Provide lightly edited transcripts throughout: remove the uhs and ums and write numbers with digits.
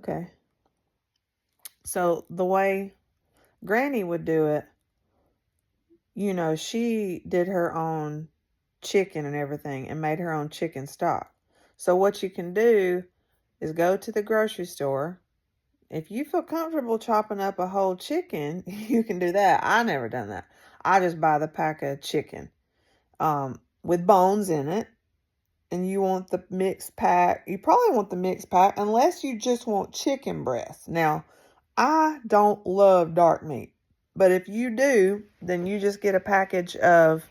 Okay. So the way Granny would do it, she did her own chicken and everything and made her own chicken stock. So what you can do is go to the grocery store. If you feel comfortable chopping up a whole chicken, you can do that. I never done that. I just buy the pack of chicken with bones in it. And you want the mixed pack. You probably want the mixed pack unless you just want chicken breast. Now, I don't love dark meat. But if you do, then you just get a package of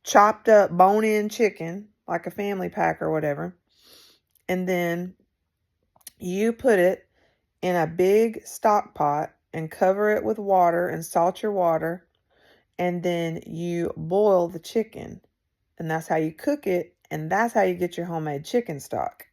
chopped up bone-in chicken, like a family pack or whatever. And then you put it in a big stock pot and cover it with water and salt your water. And then you boil the chicken. And that's how you cook it. And that's how you get your homemade chicken stock.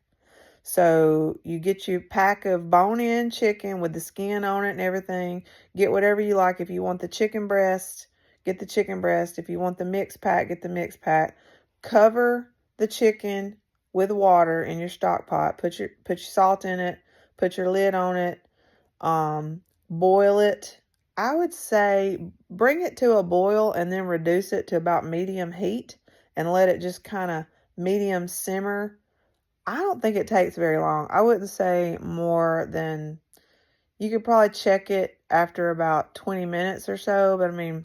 So you get your pack of bone-in chicken with the skin on it and everything. Get whatever you like. If you want the chicken breast, get the chicken breast. If you want the mixed pack, get the mixed pack. Cover the chicken with water in your stock pot. Put your salt in it. Put your lid on it. Boil it. I would say bring it to a boil and then reduce it to about medium heat and let it just kind of medium simmer. I don't think it takes very long. I wouldn't say more than, you could probably check it after about 20 minutes or so. But I mean,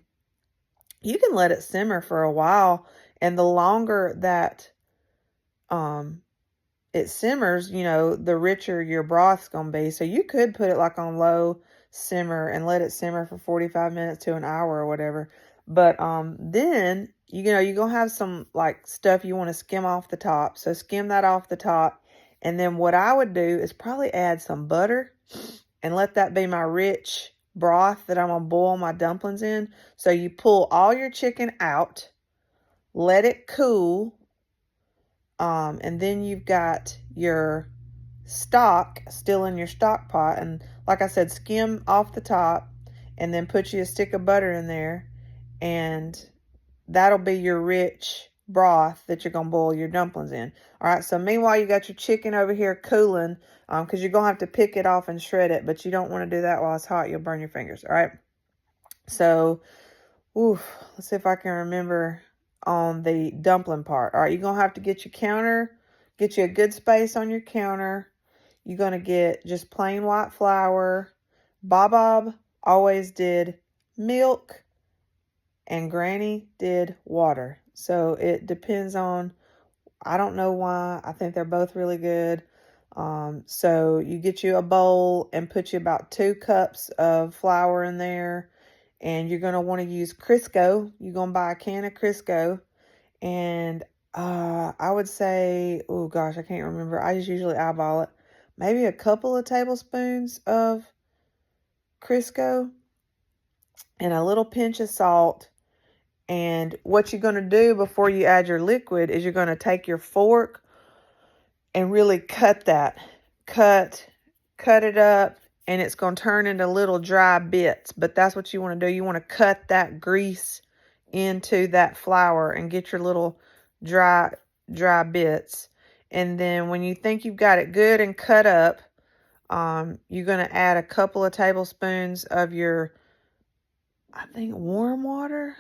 you can let it simmer for a while. And the longer that it simmers, the richer your broth's going to be. So you could put it like on low simmer and let it simmer for 45 minutes to an hour or whatever. But then, you're going to have some like stuff you want to skim off the top. So skim that off the top. And then what I would do is probably add some butter and let that be my rich broth that I'm going to boil my dumplings in. So you pull all your chicken out, let it cool. And then you've got your stock still in your stock pot. And like I said, skim off the top and then put you a stick of butter in there. And that'll be your rich broth that you're going to boil your dumplings in. All right, so meanwhile, you got your chicken over here cooling because you're going to have to pick it off and shred it. But you don't want to do that while it's hot. You'll burn your fingers, all right? So, let's see if I can remember on the dumpling part. All right, you're going to have to get your counter, get you a good space on your counter. You're going to get just plain white flour. Bob always did milk and Granny did water. So it depends on, I don't know why. I think they're both really good. So you get you a bowl and put you about 2 cups of flour in there. And you're going to want to use Crisco. You're going to buy a can of Crisco. And I would say, oh gosh, I can't remember. I just usually eyeball it. Maybe a couple of tablespoons of Crisco and a little pinch of salt. And what you're going to do before you add your liquid is you're going to take your fork and really cut that. Cut it up. And it's going to turn into little dry bits. But that's what you want to do. You want to cut that grease into that flour and get your little dry bits. And then when you think you've got it good and cut up, you're going to add a couple of tablespoons of your, I think, warm water.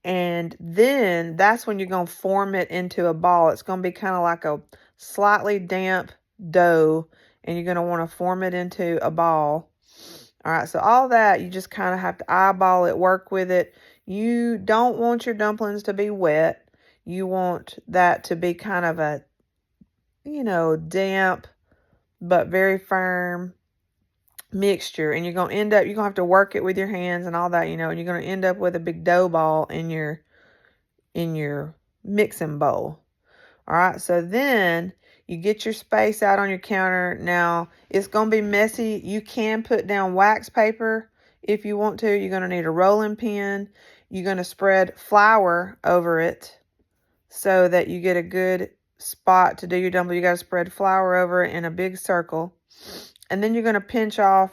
And then that's when you're going to form it into a ball. It's going to be kind of like a slightly damp dough. And you're going to want to form it into a ball. All right, so all that, you just kind of have to eyeball it, work with it. You don't want your dumplings to be wet. You want that to be kind of a, damp but very firm mixture. And you're going to have to work it with your hands and all that, and you're going to end up with a big dough ball in your mixing bowl. All right, so then you get your space out on your counter. Now, it's going to be messy. You can put down wax paper if you want to. You're going to need a rolling pin. You're going to spread flour over it so that you get a good spot to do your dumpling. You got to spread flour over it in a big circle. And then you're going to pinch off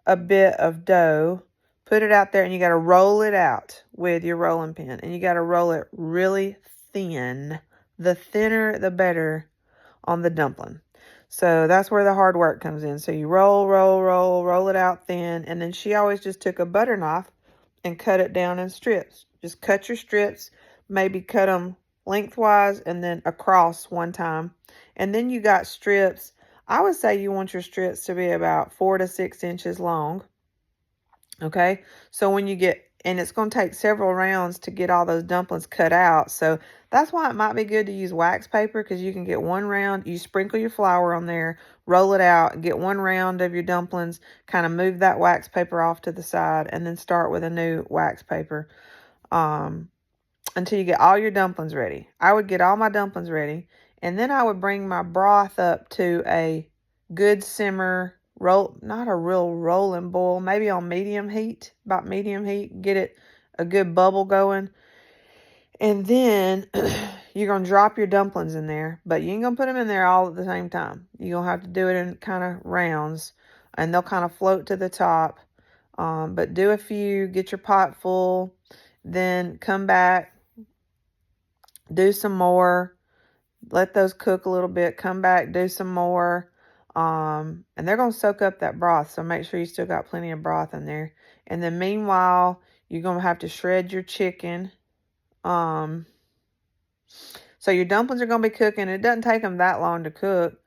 a bit of dough. Put it out there and you got to roll it out with your rolling pin. And you got to roll it really thin. The thinner, the better on the dumpling. So that's where the hard work comes in. So you roll it out thin. And then she always just took a butter knife and cut it down in strips. Just cut your strips, maybe cut them lengthwise and then across one time. And then you got strips. I would say you want your strips to be about 4 to 6 inches long. Okay, so when you get, and it's going to take several rounds to get all those dumplings cut out. So that's why it might be good to use wax paper, because you can get one round, you sprinkle your flour on there, roll it out, get one round of your dumplings, kind of move that wax paper off to the side, and then start with a new wax paper until you get all your dumplings ready. I would get all my dumplings ready, and then I would bring my broth up to a good simmer, not a real rolling boil, maybe on medium heat, about medium heat, get it a good bubble going. And then you're going to drop your dumplings in there, but you ain't going to put them in there all at the same time. You're going to have to do it in kind of rounds, and they'll kind of float to the top. But do a few, get your pot full, then come back, do some more, let those cook a little bit, come back, do some more. And they're going to soak up that broth, so make sure you still got plenty of broth in there. And then meanwhile, you're going to have to shred your chicken. So your dumplings are going to be cooking. It doesn't take them that long to cook.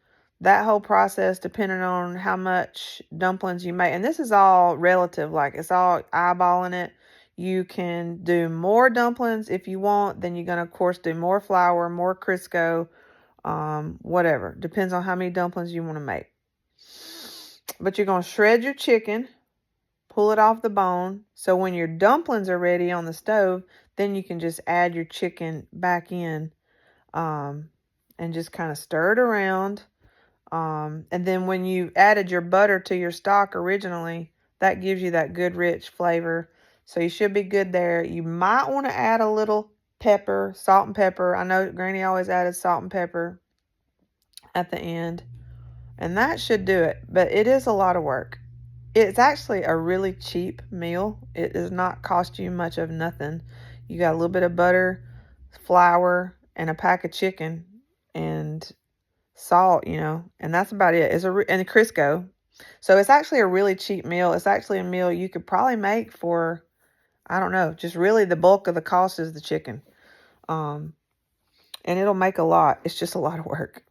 That whole process, depending on how much dumplings you make, and this is all relative, like it's all eyeballing it. You can do more dumplings if you want, then you're going to, of course, do more flour, more Crisco, whatever. Depends on how many dumplings you want to make. But you're going to shred your chicken, pull it off the bone. So when your dumplings are ready on the stove, then you can just add your chicken back in and just kind of stir it around. And then when you added your butter to your stock originally, that gives you that good rich flavor. So you should be good there. You might want to add a little pepper, salt and pepper. I know Granny always added salt and pepper at the end. And that should do it. But it is a lot of work. It's actually a really cheap meal. It does not cost you much of nothing. You got a little bit of butter, flour, and a pack of chicken, and salt, and that's about it. And Crisco. So it's actually a really cheap meal. It's actually a meal you could probably make for, I don't know, just really the bulk of the cost is the chicken. And it'll make a lot. It's just a lot of work.